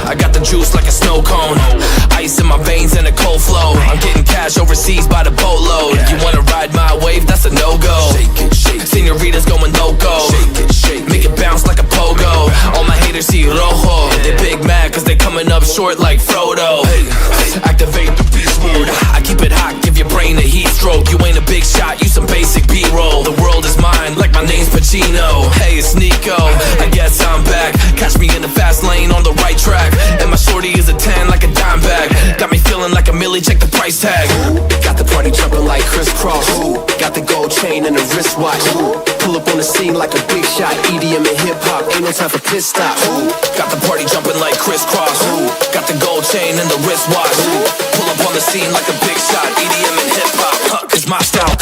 I got the juice like a snow cone, ice in my veins and a cold flow. I'm getting cash overseas by the boatload. You wanna ride my wave? That's a no-go. Señoritas going loco, make it bounce like a pogo. All my haters see rojo, they big mad cause they coming up short like Frodo. Activate the beast mode, I keep it hot, give your brain a heat stroke. You ain't a big shot, you some basic B-roll. The world is mine, like my name's Pacino. Hey, it's Nico, I guess I'm back. Catch me in the fast lane on the right track. And my shorty is a 10 like a dime bag. Got me feeling like a millie, check the price tag. Got the party jumping like crisscross. Got the gold chain and the wristwatch. Pull up on the scene like a big shot. EDM and hip hop, ain't no time for pit stop. Got the party jumping like crisscross. Got the gold chain and the wristwatch. Pull up on the scene like a big shot. EDM and hip hop, cause my style.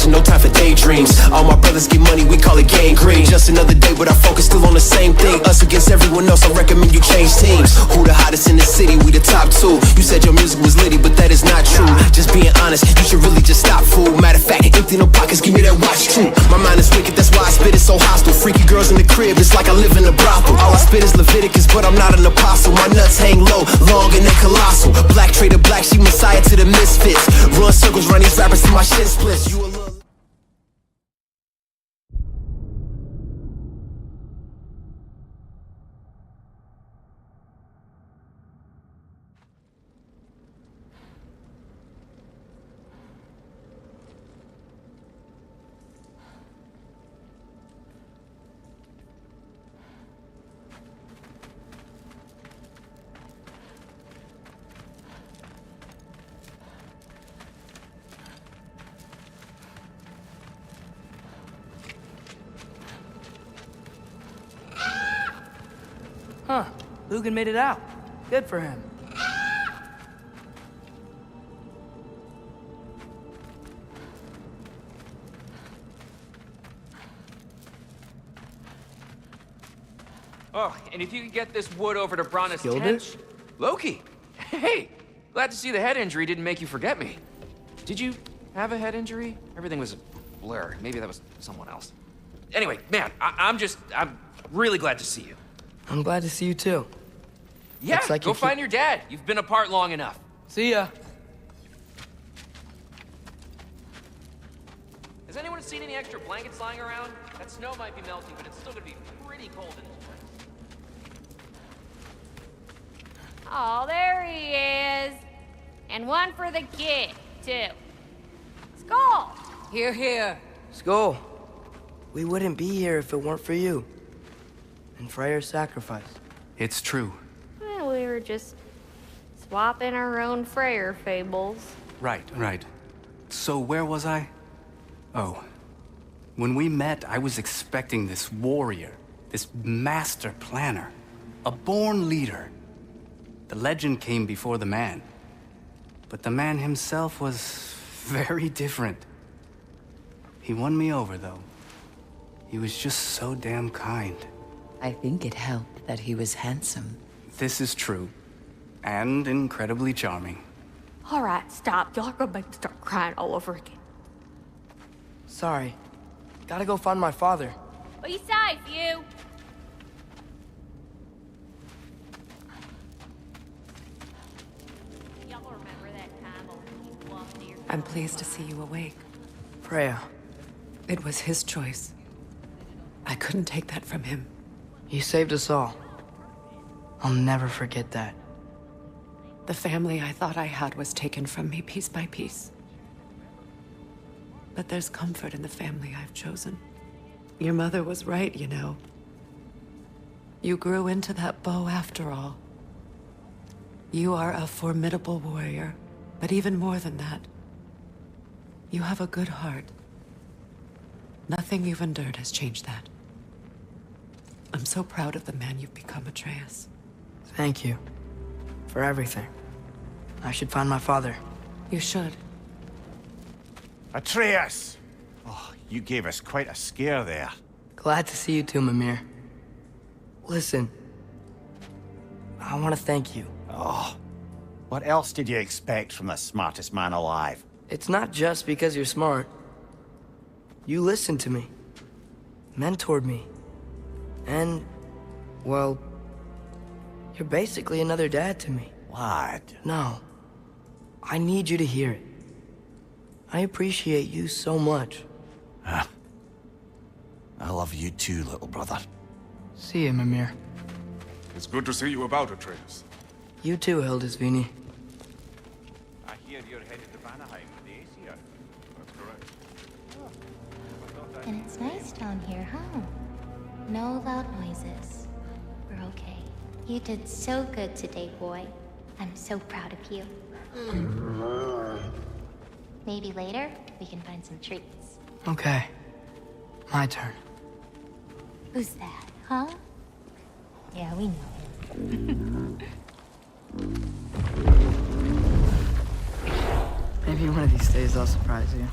No time for daydreams. All my brothers get money, we call it gangrene. Just another day, but our focus still on the same thing. Us against everyone else, I recommend you change teams. Who the hottest in the city? We the top two. You said your music was litty, but that is not true. Just being honest, you should really just stop, fool. Matter of fact, empty no pockets, give me that watch too. My mind is wicked, that's why I spit it so hostile. Freaky girls in the crib, it's like I live in a brothel. All I spit is Leviticus, but I'm not an apostle. My nuts hang low, long and they colossal. Black trader black, she messiah to the misfits. Run circles, run these rappers till my shit splits. You a little Huh, Lugan made it out. Good for him. Oh, and if you could get this wood over to Brana's Killed tent... it? Loki! Hey! Glad to see the head injury didn't make you forget me. Did you have a head injury? Everything was a blur. Maybe that was someone else. Anyway, man, I'm really glad to see you. I'm glad to see you too. Yeah, Looks like go find your dad. You've been apart long enough. See ya. Has anyone seen any extra blankets lying around? That snow might be melting, but it's still gonna be pretty cold in this place. Oh, there he is. And one for the kid, too. Skull! Here, here. Skull, we wouldn't be here if it weren't for you. And Freyr's sacrifice. It's true. Well, we were just swapping our own Freyr fables. Right. So where was I? Oh. When we met, I was expecting this warrior, this master planner, a born leader. The legend came before the man. But the man himself was very different. He won me over, though. He was just so damn kind. I think it helped that he was handsome. This is true. And incredibly charming. All right, stop. Y'all are gonna make me start crying all over again. Sorry. Gotta go find my father. Be safe, you. Y'all remember that time on the bluff near... I'm pleased to see you awake. Freya, It was his choice. I couldn't take that from him. you saved us all. I'll never forget that. The family I thought I had was taken from me piece by piece. But there's comfort in the family I've chosen. Your mother was right, you know. You grew into that bow after all. You are a formidable warrior, but even more than that, you have a good heart. Nothing you've endured has changed that. I'm so proud of the man you've become, Atreus. Thank you. For everything. I should find my father. You should. Atreus! Oh, you gave us quite a scare there. Glad to see you too, Mimir. Listen. I want to thank you. Oh, what else did you expect from the smartest man alive? It's not just because you're smart. You listened to me. Mentored me. And, well, you're basically another dad to me. Lad. No. I need you to hear it. I appreciate you so much. I love you too, little brother. See you, Mimir. It's good to see you about, Atreus. You too, Hildisvini. I hear you're headed to Vanaheim with the Aesir. That's correct. And it's nice down here, huh? No loud noises. We're okay. You did so good today, boy. I'm so proud of you. Maybe later, we can find some treats. Okay. My turn. Who's that, huh? Yeah, we know him. Maybe one of these days I'll surprise you.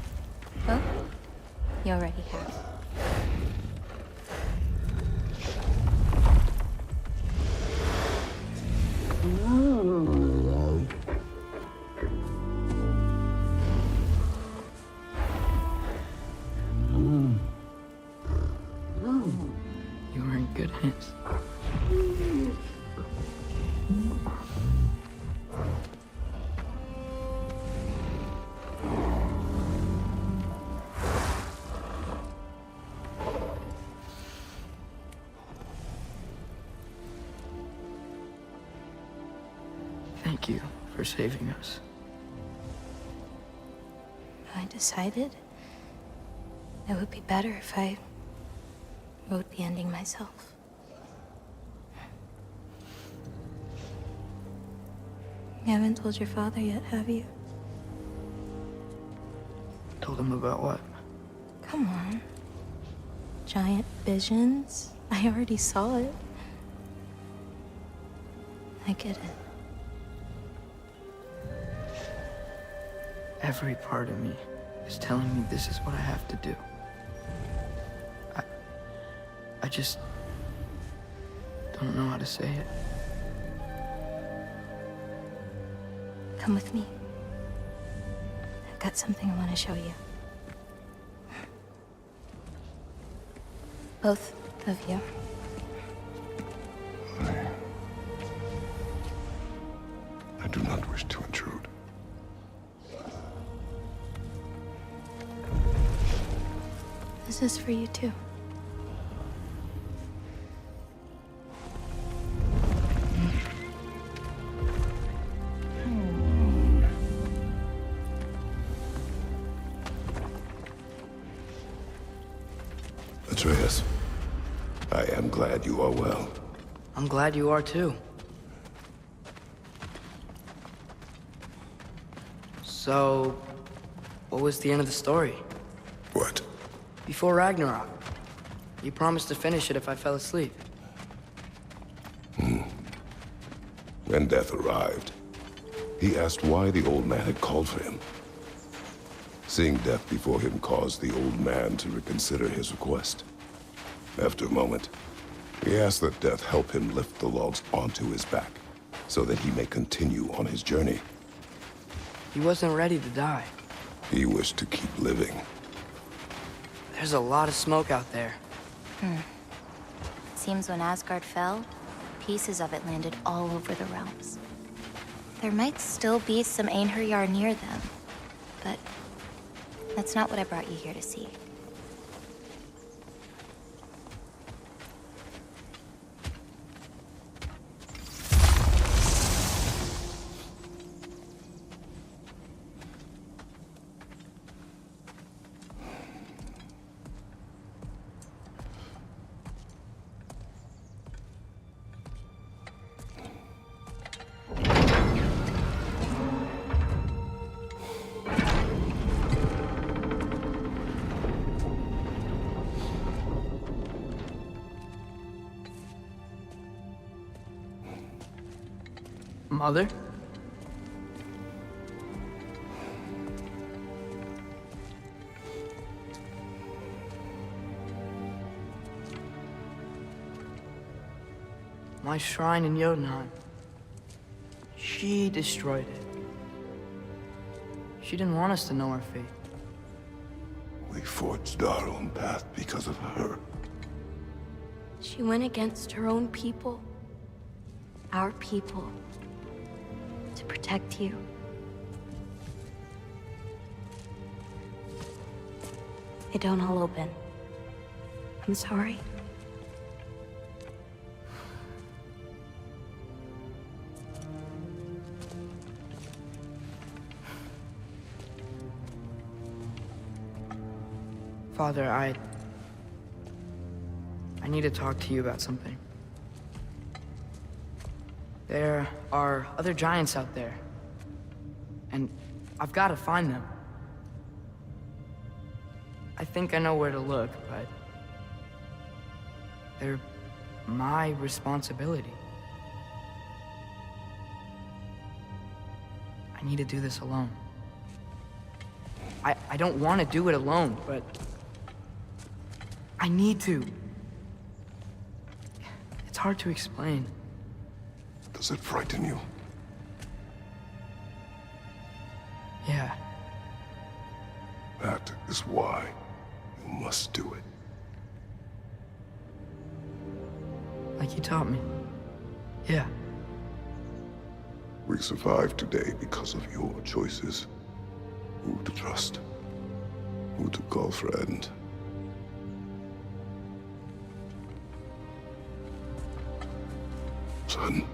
Oh? You already have. You were in good hands. Thank you for saving us. I decided it would be better if I wrote the ending myself. You haven't told your father yet, have you? Told him about what? Come on. Giant visions? I already saw it. I get it. Every part of me is telling me this is what I have to do. I just don't know how to say it. Come with me. I've got something I want to show you. Both of you. I do not wish to intrude. This is for you too. Atreus, I am glad you are well. I'm glad you are too. So, what was the end of the story? What? Before Ragnarok, you promised to finish it if I fell asleep. When death arrived, he asked why the old man had called for him. Seeing death before him caused the old man to reconsider his request. After a moment, he asked that death help him lift the logs onto his back, so that he may continue on his journey. He wasn't ready to die. He wished to keep living. There's a lot of smoke out there. Seems when Asgard fell, pieces of it landed all over the realms. There might still be some Einherjar near them, but that's not what I brought you here to see. Mother? My shrine in Jotunheim. She destroyed it. She didn't want us to know our fate. We forged our own path because of her. She went against her own people. Our people. To protect you. It don't all open. I'm sorry. Father, I need to talk to you about something. There are other giants out there, and I've got to find them. I think I know where to look, but they're my responsibility. I need to do this alone. I don't want to do it alone, but I need to. It's hard to explain. Does it frighten you? Yeah. That is why you must do it. Like you taught me. Yeah. We survived today because of your choices. Who to trust. Who to call friend. Son,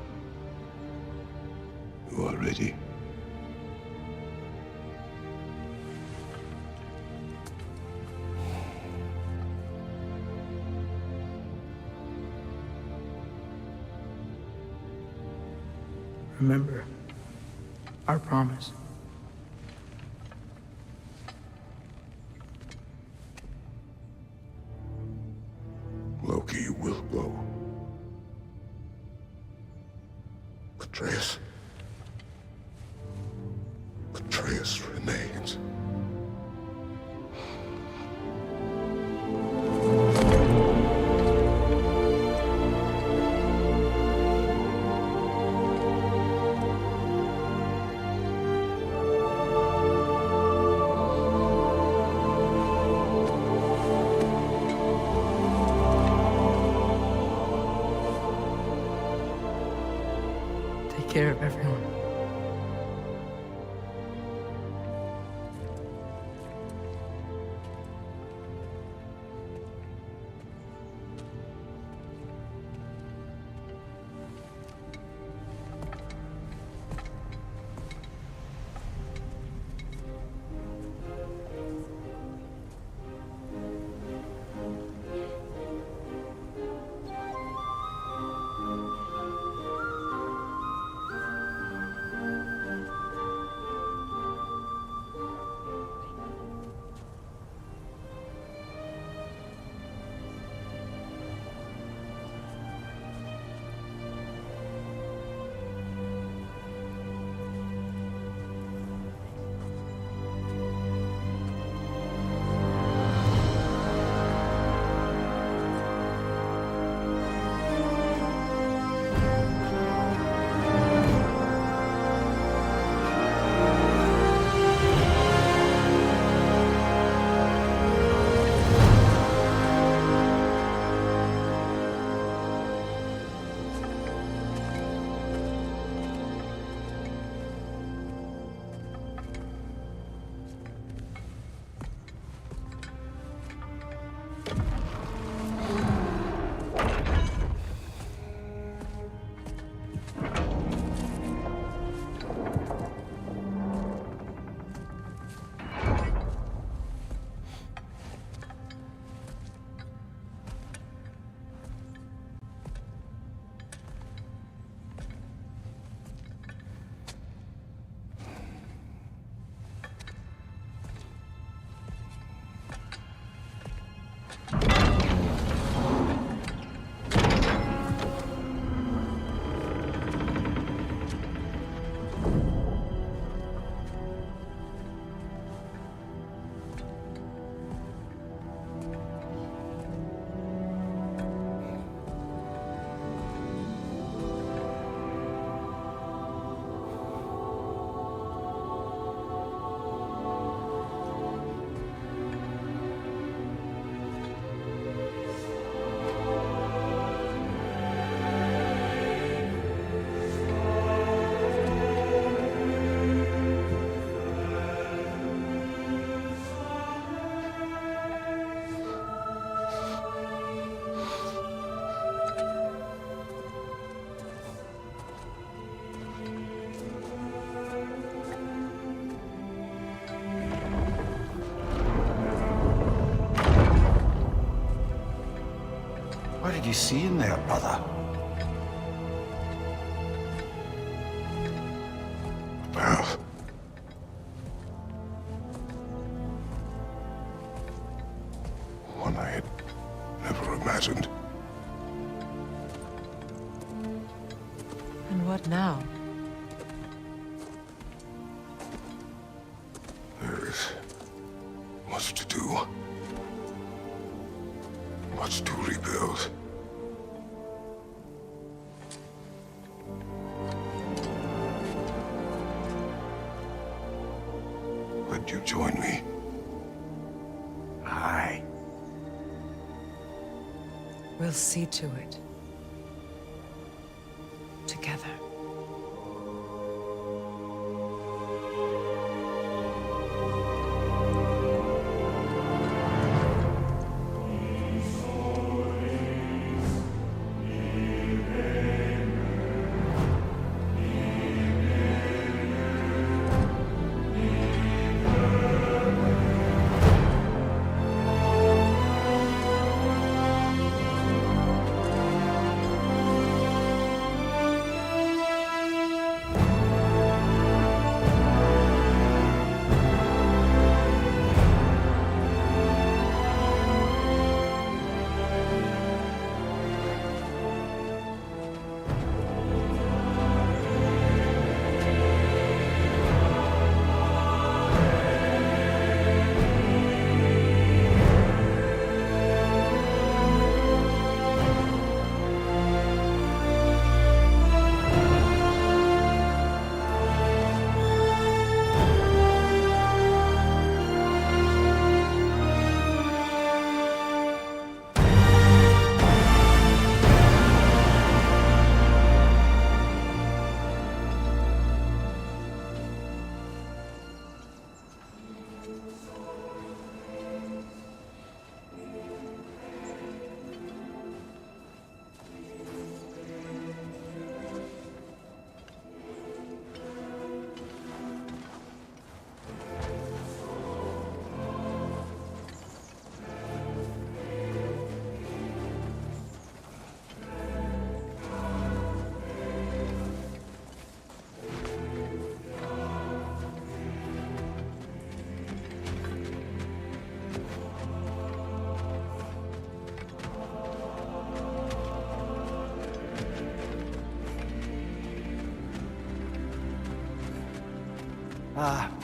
you are ready. Remember our promise. Loki will go. Atreus. Atreus remains. Take care of everyone. What did you see in there, brother? Path. One I had never imagined. And what now? There is much to do. Much to rebuild. Would you join me? Aye. We'll see to it. Together.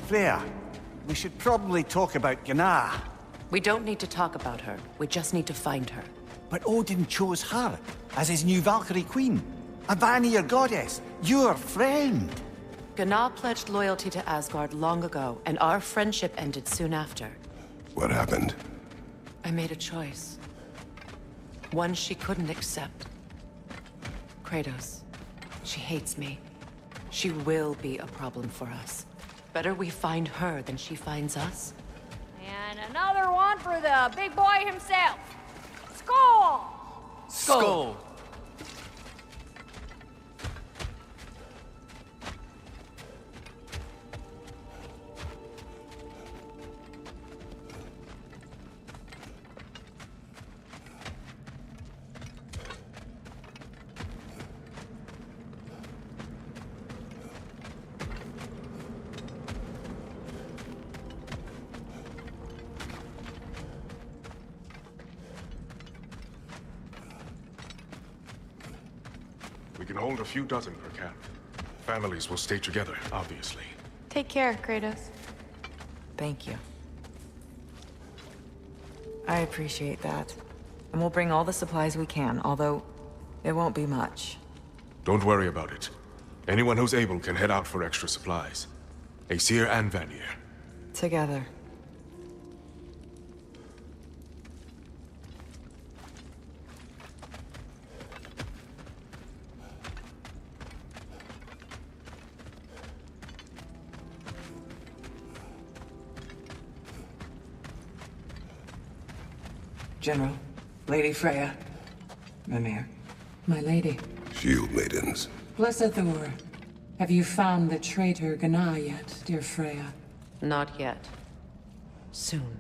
Freya, we should probably talk about Gná. We don't need to talk about her. We just need to find her. But Odin chose her as his new Valkyrie queen. A Vanir goddess, your friend. Gná pledged loyalty to Asgard long ago, and our friendship ended soon after. What happened? I made a choice. One she couldn't accept. Kratos. She hates me. She will be a problem for us. Better we find her than she finds us. And another one for the big boy himself. Skull! Skull! We can hold a few dozen per camp. Families will stay together, obviously. Take care, Kratos. Thank you. I appreciate that. And we'll bring all the supplies we can, although it won't be much. Don't worry about it. Anyone who's able can head out for extra supplies. Aesir and Vanir. Together. General, Lady Freya, Mimir, my lady. Shield maidens. Blessed Thor, have you found the traitor Gná yet, dear Freya? Not yet. Soon.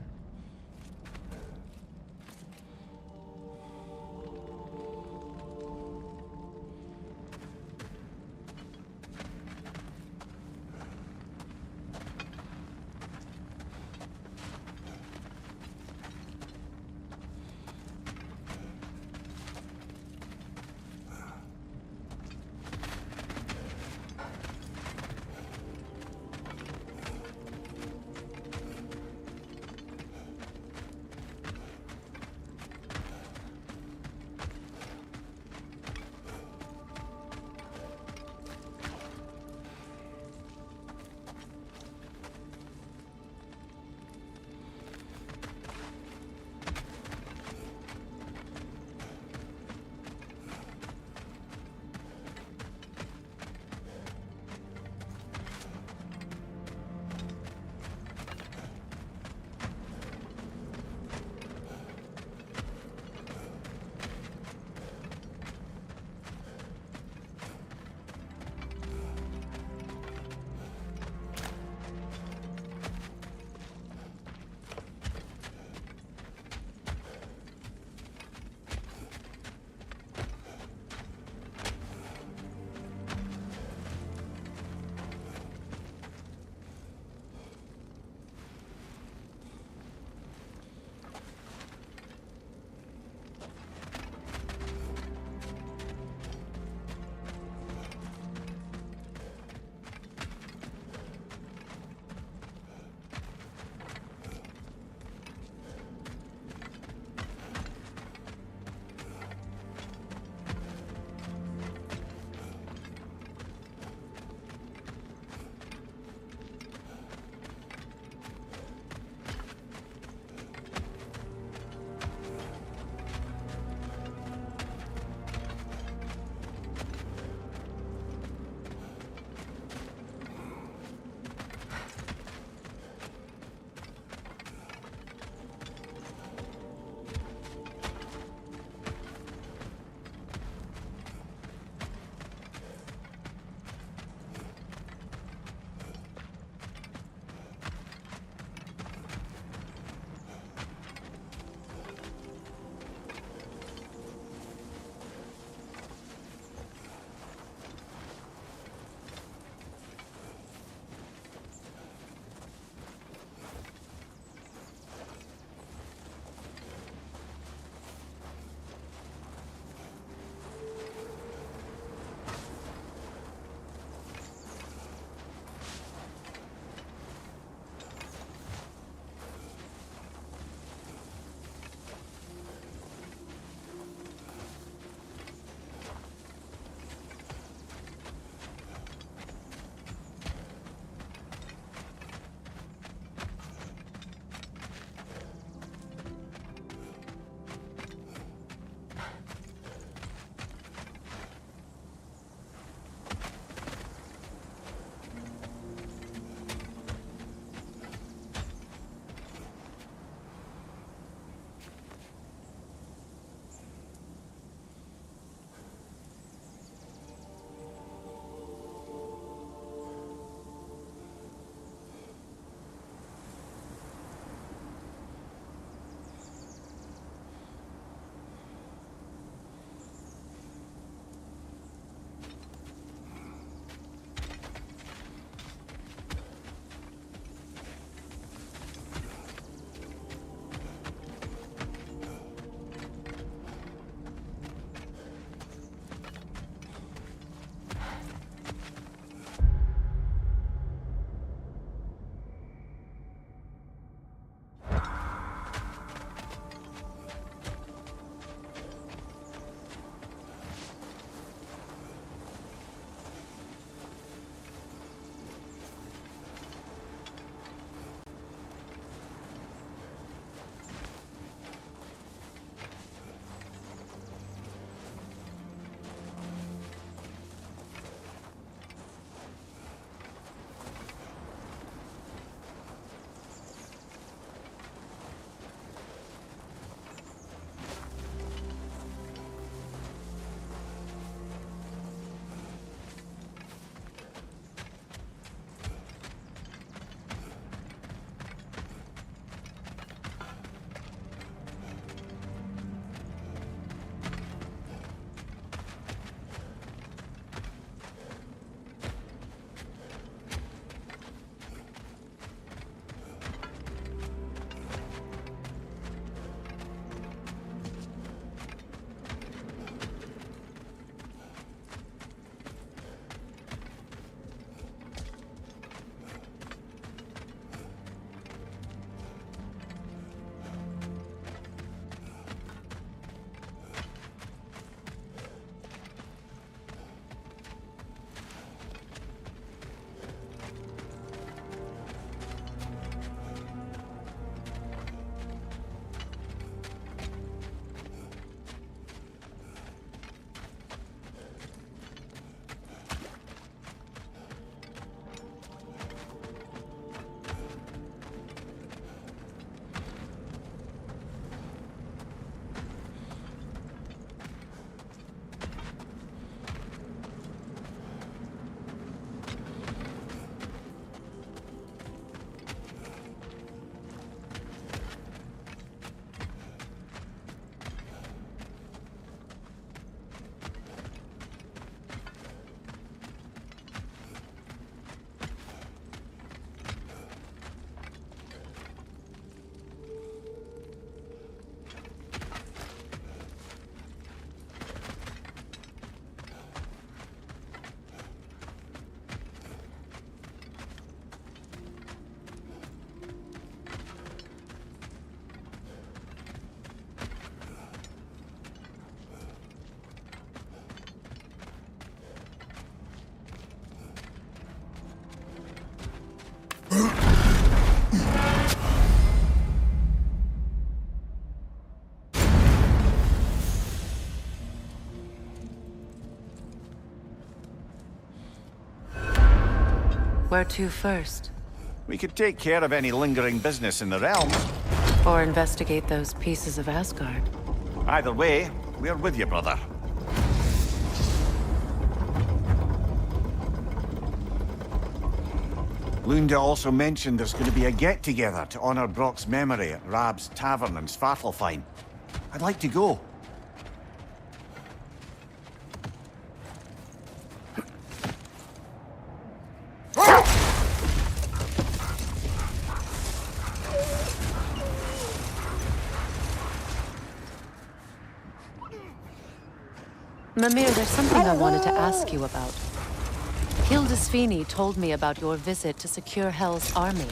Where to first? We could take care of any lingering business in the realms. Or investigate those pieces of Asgard? Either way, we're with you, brother. Lunda also mentioned there's going to be a get-together to honor Brock's memory at Rab's Tavern in Svartalfheim. I'd like to go. Mimir, there's something I wanted to ask you about. Hildisvini told me about your visit to secure Hel's army,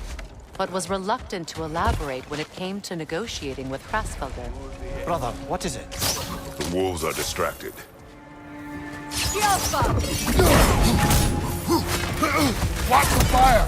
but was reluctant to elaborate when it came to negotiating with Hrassfelder. Brother, what is it? The wolves are distracted. Watch the fire!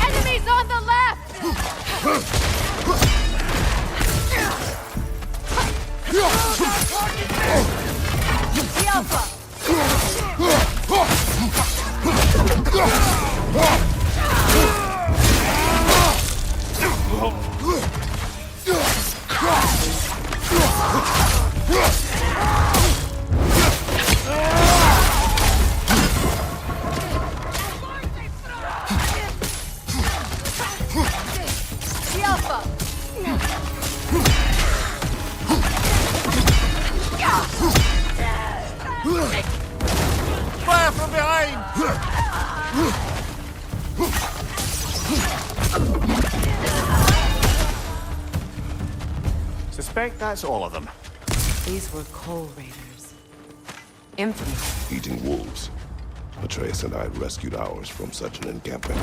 Enemies on the left! Fire from behind! Suspect that's all of them. These were Coal Raiders. Infamous. Eating wolves. Atreus and I rescued ours from such an encampment.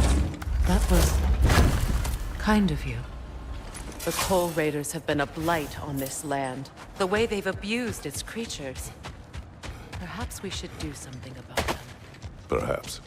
That was kind of you. The Coal Raiders have been a blight on this land. The way they've abused its creatures. Perhaps we should do something about them. Perhaps.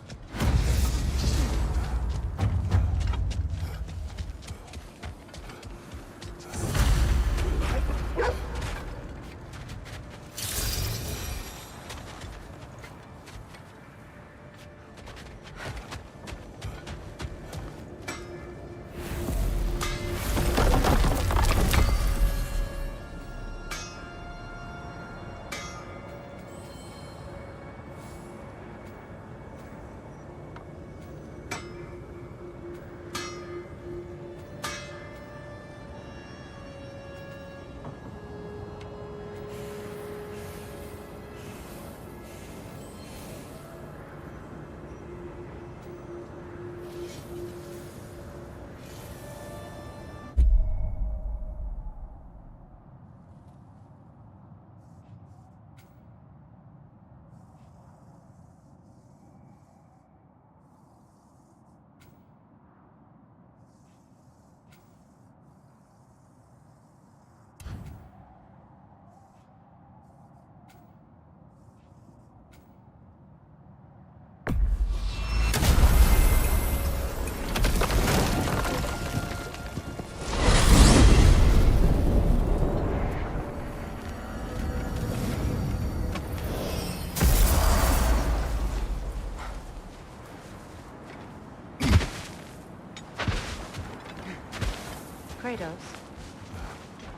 Kratos,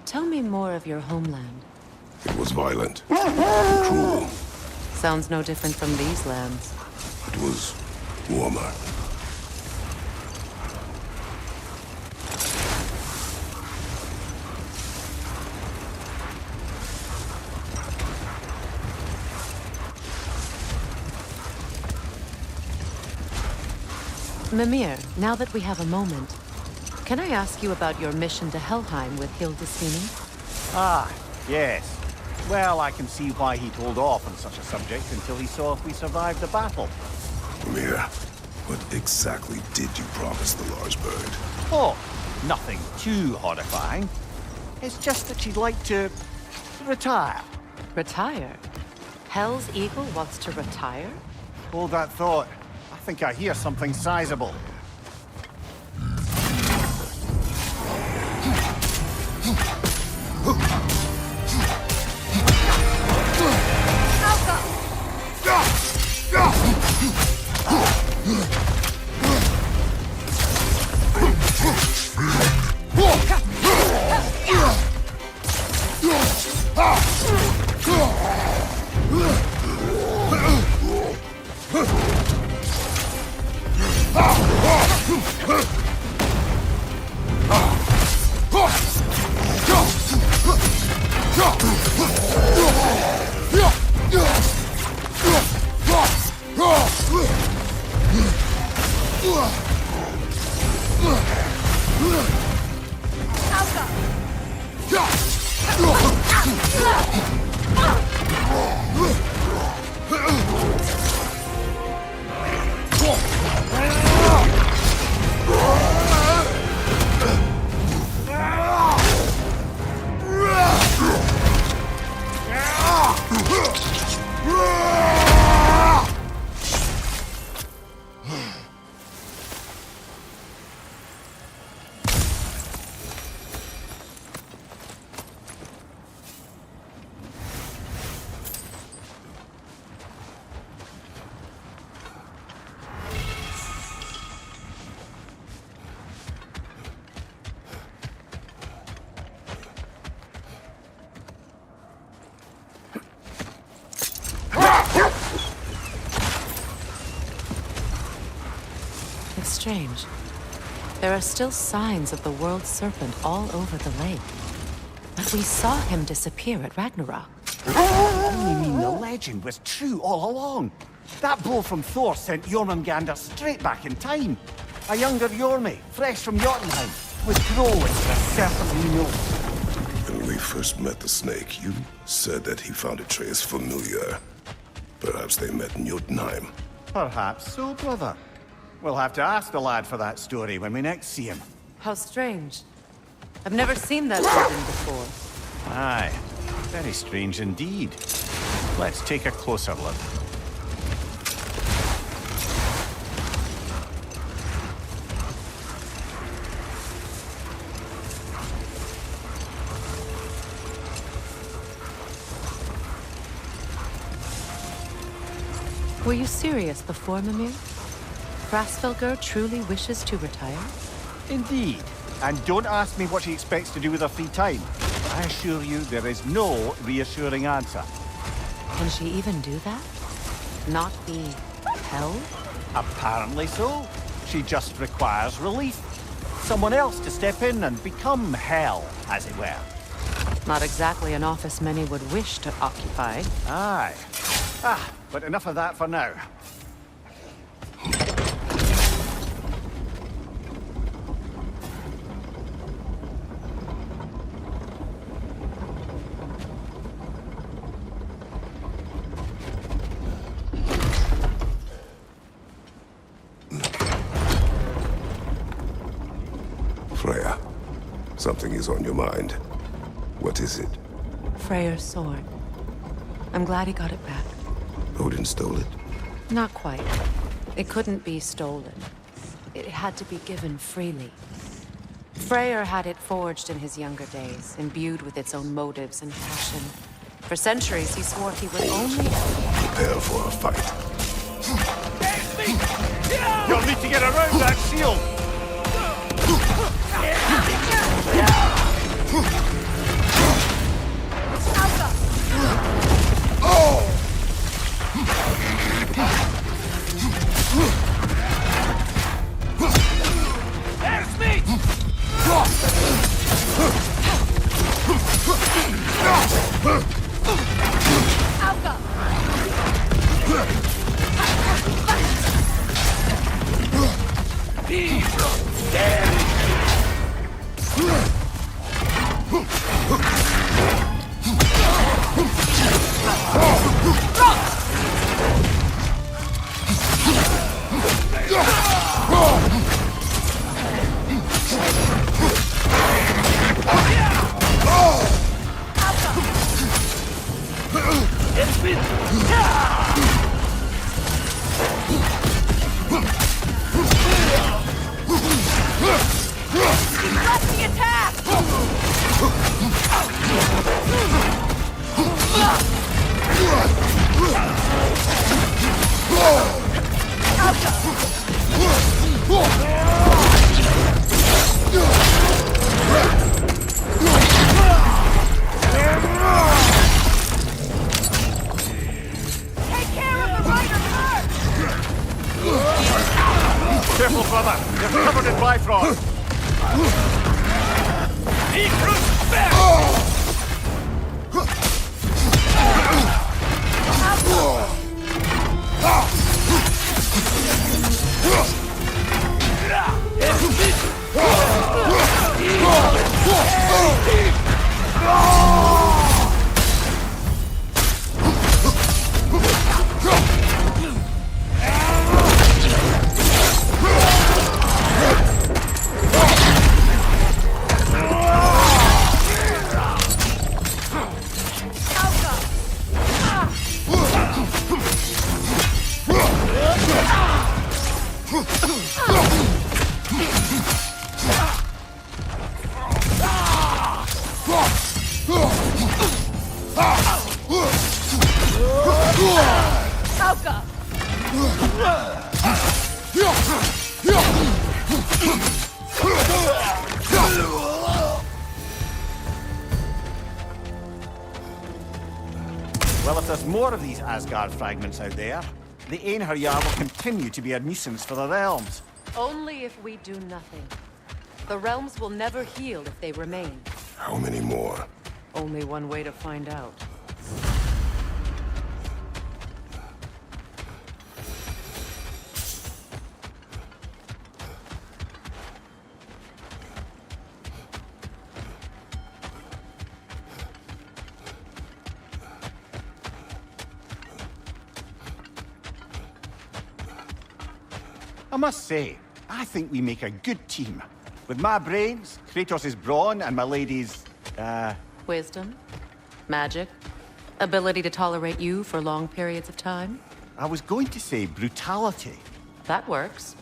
tell me more of your homeland. It was violent. Cruel. Sounds no different from these lands. It was warmer. Mimir, now that we have a moment, can I ask you about your mission to Helheim with Hildesvini? Ah, yes. Well, I can see why he'd hold off on such a subject until he saw if we survived the battle. Mimir, what exactly did you promise the large bird? Oh, nothing too horrifying. It's just that she'd like to retire. Retire? Hell's Eagle wants to retire? Hold that thought. I think I hear something sizable. It's strange. There are still signs of the world serpent all over the lake. But we saw him disappear at Ragnarok. You mean the legend was true all along? That blow from Thor sent Jormungandr straight back in time. A younger Jormi, fresh from Jotunheim, with growing the serpent we know. When we first met the snake, you said that he found Atreus familiar. Perhaps they met in Jotunheim. Perhaps so, brother. We'll have to ask the lad for that story when we next see him. How strange. I've never seen that legend before. Aye, very strange indeed. Let's take a closer look. Were you serious before, Mimir? Frasvelgur truly wishes to retire? Indeed. And don't ask me what she expects to do with her free time. I assure you there is no reassuring answer. Can she even do that? Not be held? Apparently so. She just requires relief. Someone else to step in and become hell, as it were. Not exactly an office many would wish to occupy. Aye. But enough of that for now. Freya, something is on your mind. What is it? Freyr's sword. I'm glad he got it back. Odin stole it? Not quite. It couldn't be stolen. It had to be given freely. Freyr had it forged in his younger days, imbued with its own motives and passion. For centuries, he swore he would only... Prepare for a fight. You'll need to get around that shield! Stop the attack! Take care of the rider first! Careful, brother. You're covered in Bifrost. Well, if there's more of these Asgard fragments out there, the Einherjar will continue to be a nuisance for the realms. Only if we do nothing. The realms will never heal if they remain. How many more? Only one way to find out. I must say, I think we make a good team. With my brains, Kratos' brawn, and my lady's, Wisdom, magic, ability to tolerate you for long periods of time. I was going to say brutality. That works.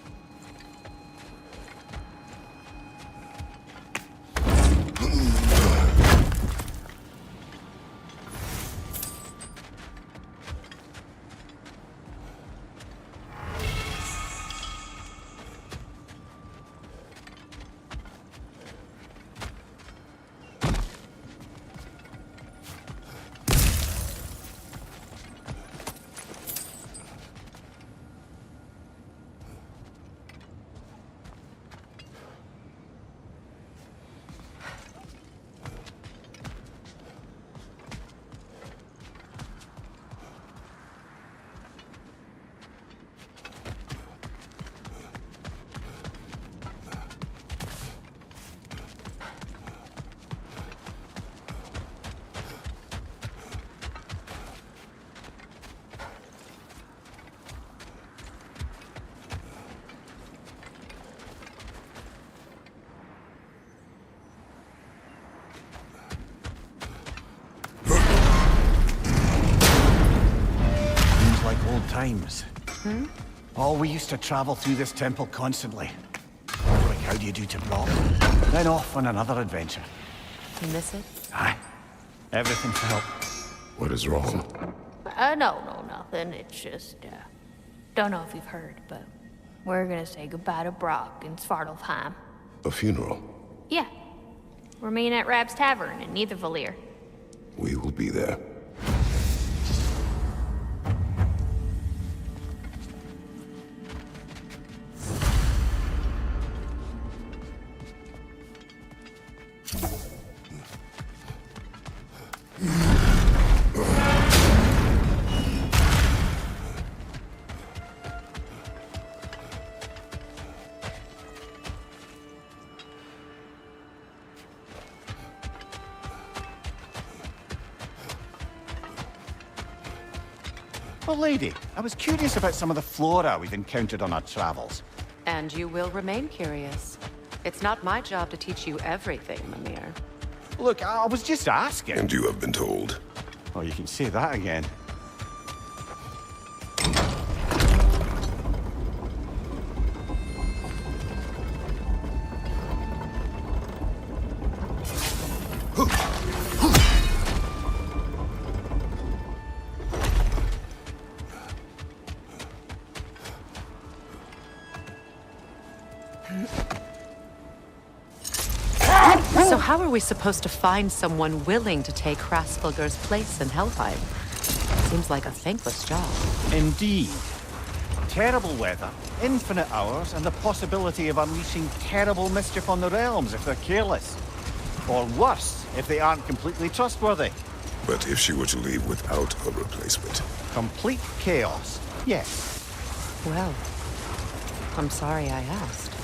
Times. Oh, we used to travel through this temple constantly. Like, how do you do to block? Then off on another adventure. You miss it? Aye. Everything to help. What is wrong? No, nothing. It's just, don't know if you've heard, but we're gonna say goodbye to Brock in Svartalfheim. A funeral? Yeah. We're meeting at Rab's Tavern in Niedervalir. We will be there. Well, lady, I was curious about some of the flora we've encountered on our travels. And you will remain curious. It's not my job to teach you everything, Mimir. Look, I was just asking. And you have been told. Oh, you can say that again. So how are we supposed to find someone willing to take Hrassfylgur's place in Helheim? Seems like a thankless job. Indeed. Terrible weather, infinite hours, and the possibility of unleashing terrible mischief on the realms if they're careless. Or worse, if they aren't completely trustworthy. But if she were to leave without a replacement? Complete chaos, yes. Well, I'm sorry I asked.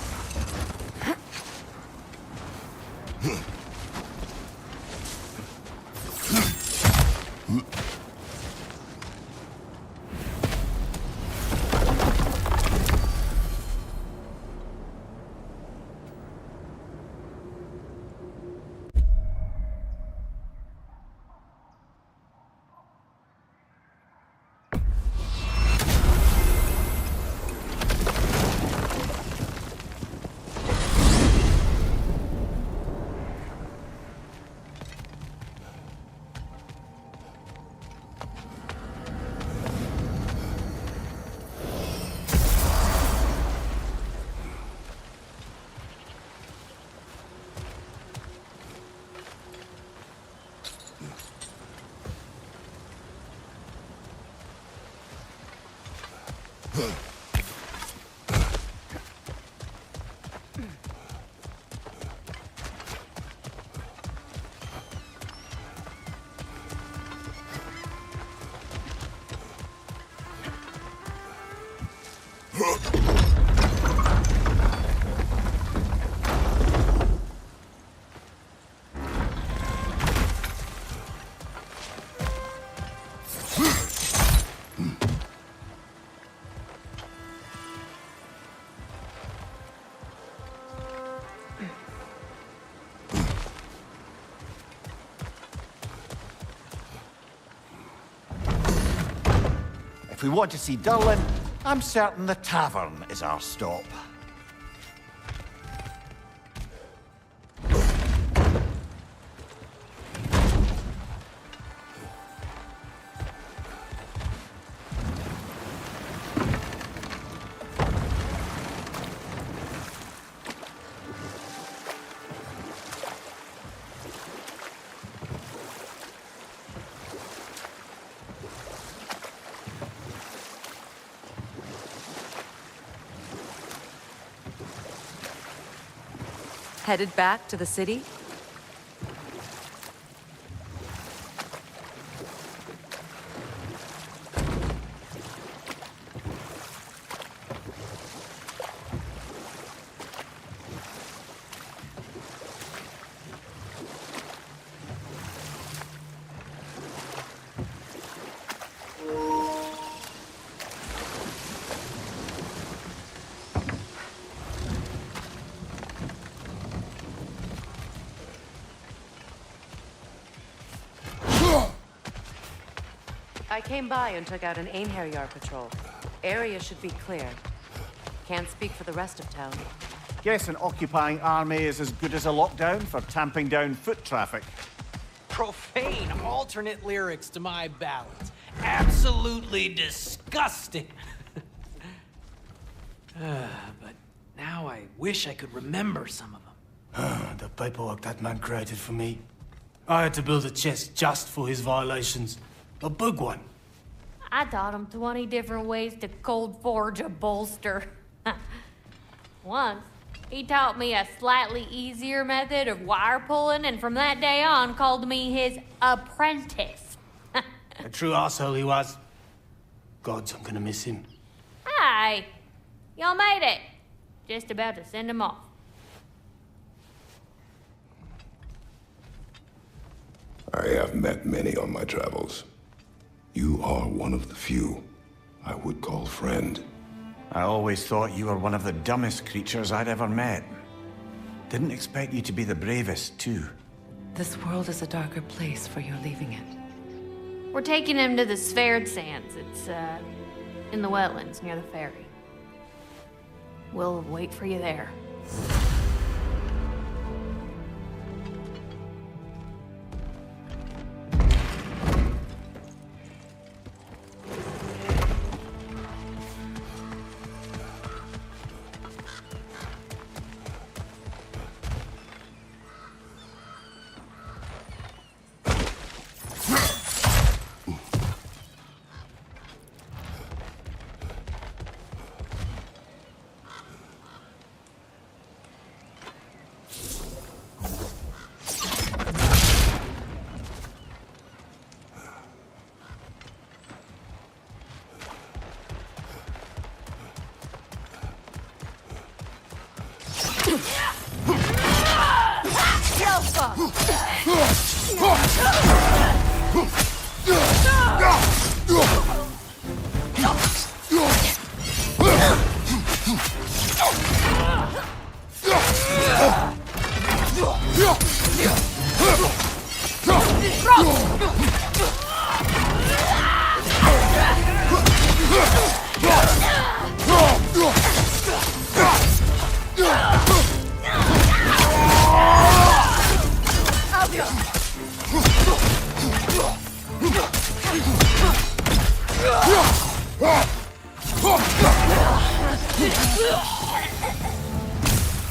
If we want to see Durlin, I'm certain the tavern is our stop. Headed back to the city? I came by and took out an Einherjar patrol. Area should be clear. Can't speak for the rest of town. Guess an occupying army is as good as a lockdown for tamping down foot traffic. Profane alternate lyrics to my ballads. Absolutely disgusting. But now I wish I could remember some of them. The paperwork that man created for me. I had to build a chest just for his violations. A big one. I taught him 20 different ways to cold forge a bolster. Once, he taught me a slightly easier method of wire pulling, and from that day on called me his apprentice. A true asshole he was. Gods, I'm gonna miss him. Hi, y'all made it. Just about to send him off. I have met many on my travels. You are one of the few I would call friend. I always thought you were one of the dumbest creatures I'd ever met. Didn't expect you to be the bravest, too. This world is a darker place for your leaving it. We're taking him to the Sverd Sands. It's, in the wetlands near the ferry. We'll wait for you there.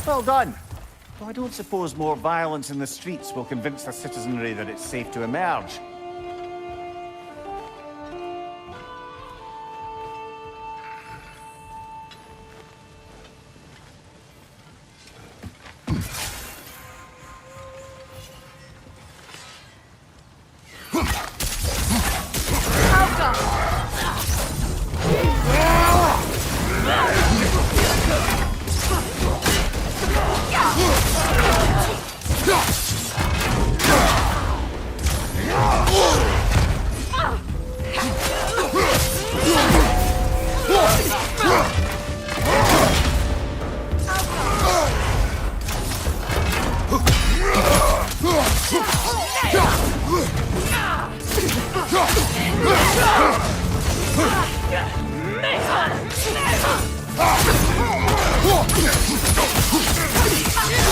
Well done. Though I don't suppose more violence in the streets will convince the citizenry that it's safe to emerge.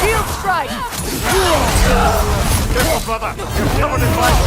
Shield strike! Careful, brother! You're covered in black.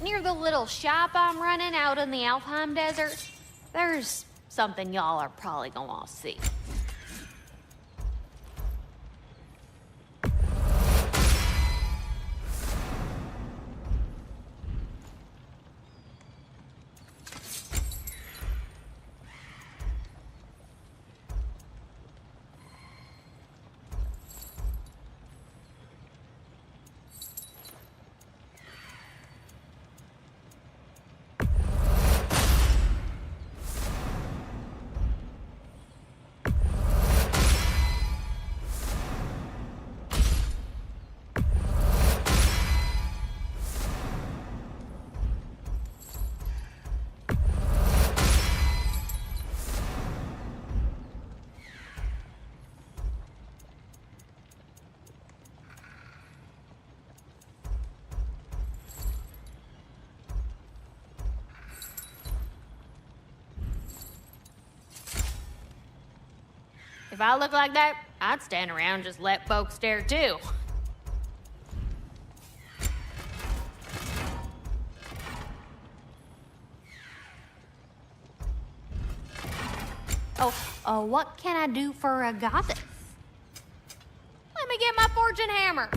Near the little shop I'm running out in the Alfheim Desert, there's something y'all are probably gonna want to see. If I look like that, I'd stand around and just let folks stare too. Oh, what can I do for a goddess? Let me get my fortune hammer.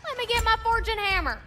Let me get my fortune hammer.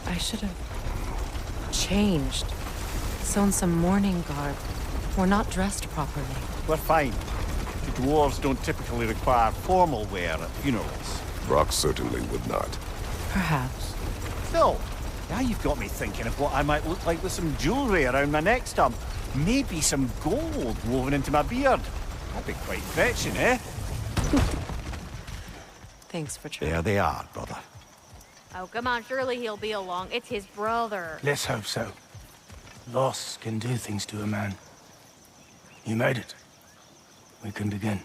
I should have changed. Sewn some mourning garb. We're not dressed properly. We're fine. The dwarves don't typically require formal wear at funerals. Brock certainly would not. Perhaps. Still, now you've got me thinking of what I might look like with some jewellery around my neck stump. Maybe some gold woven into my beard. That'd be quite fetching, eh? Thanks for trying. There they are, brother. Oh, come on, surely he'll be along. It's his brother. Let's hope so. Loss can do things to a man. You made it. We can begin.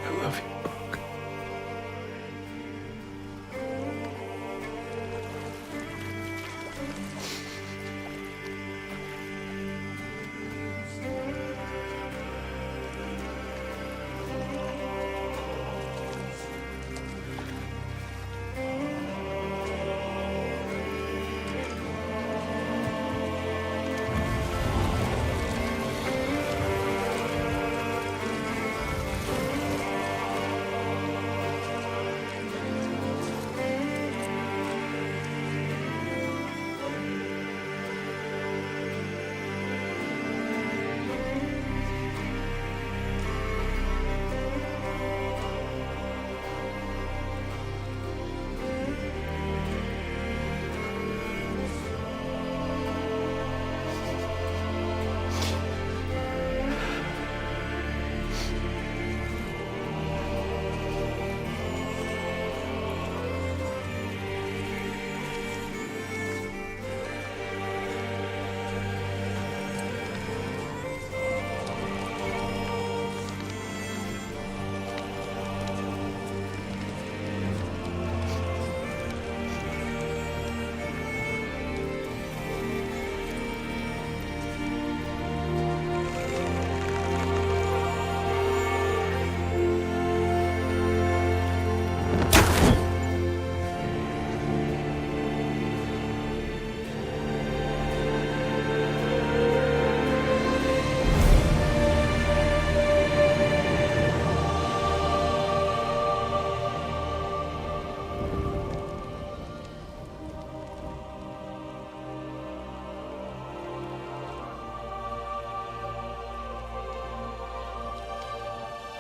I love you.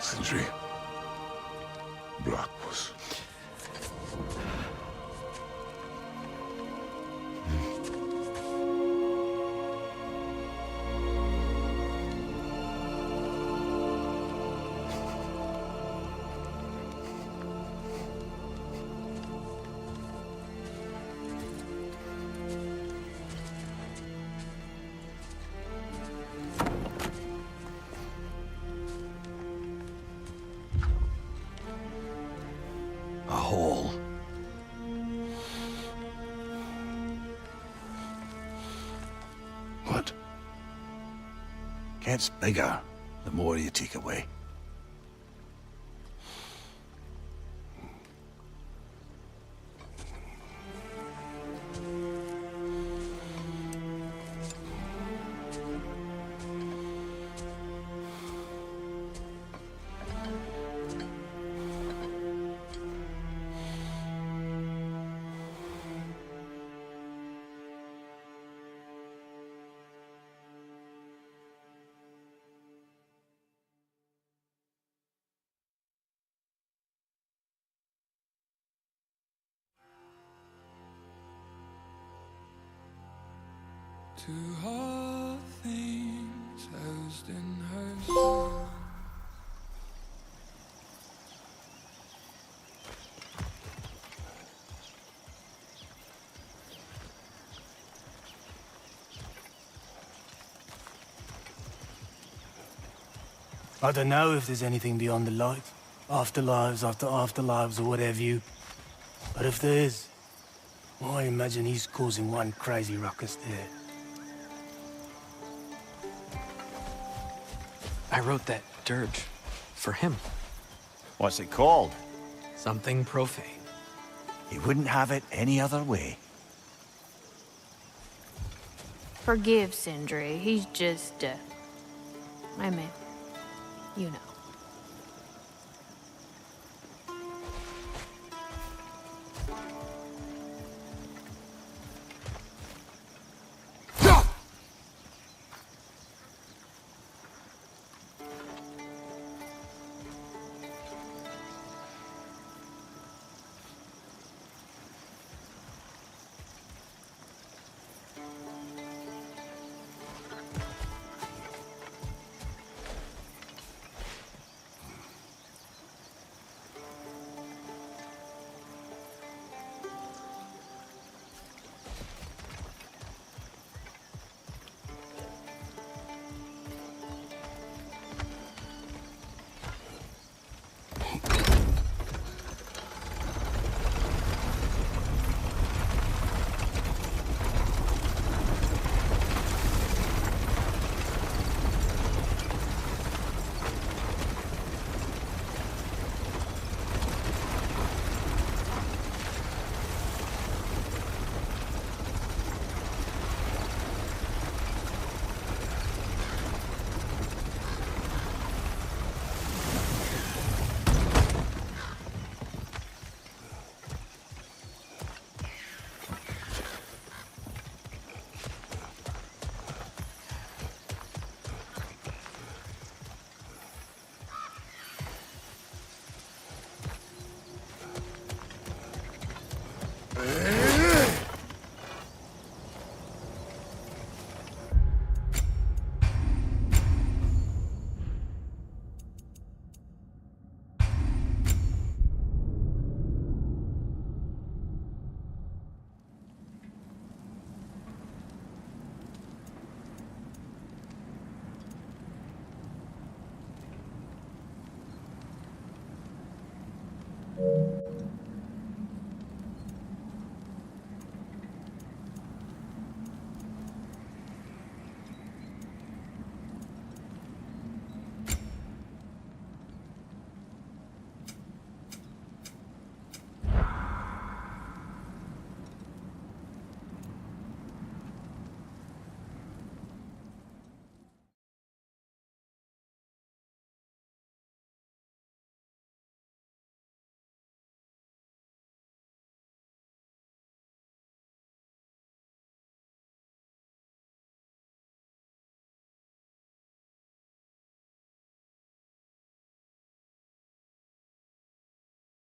Sindri. Brock was... A hole. What? Gets bigger. the more you take away. To all things housed in her soul. I don't know if there's anything beyond the light. Afterlives after afterlives or whatever you... But if there is, I imagine he's causing one crazy ruckus there. I wrote that dirge for him. What's it called? Something profane. He wouldn't have it any other way. Forgive Sindri. He's just, I mean, you know.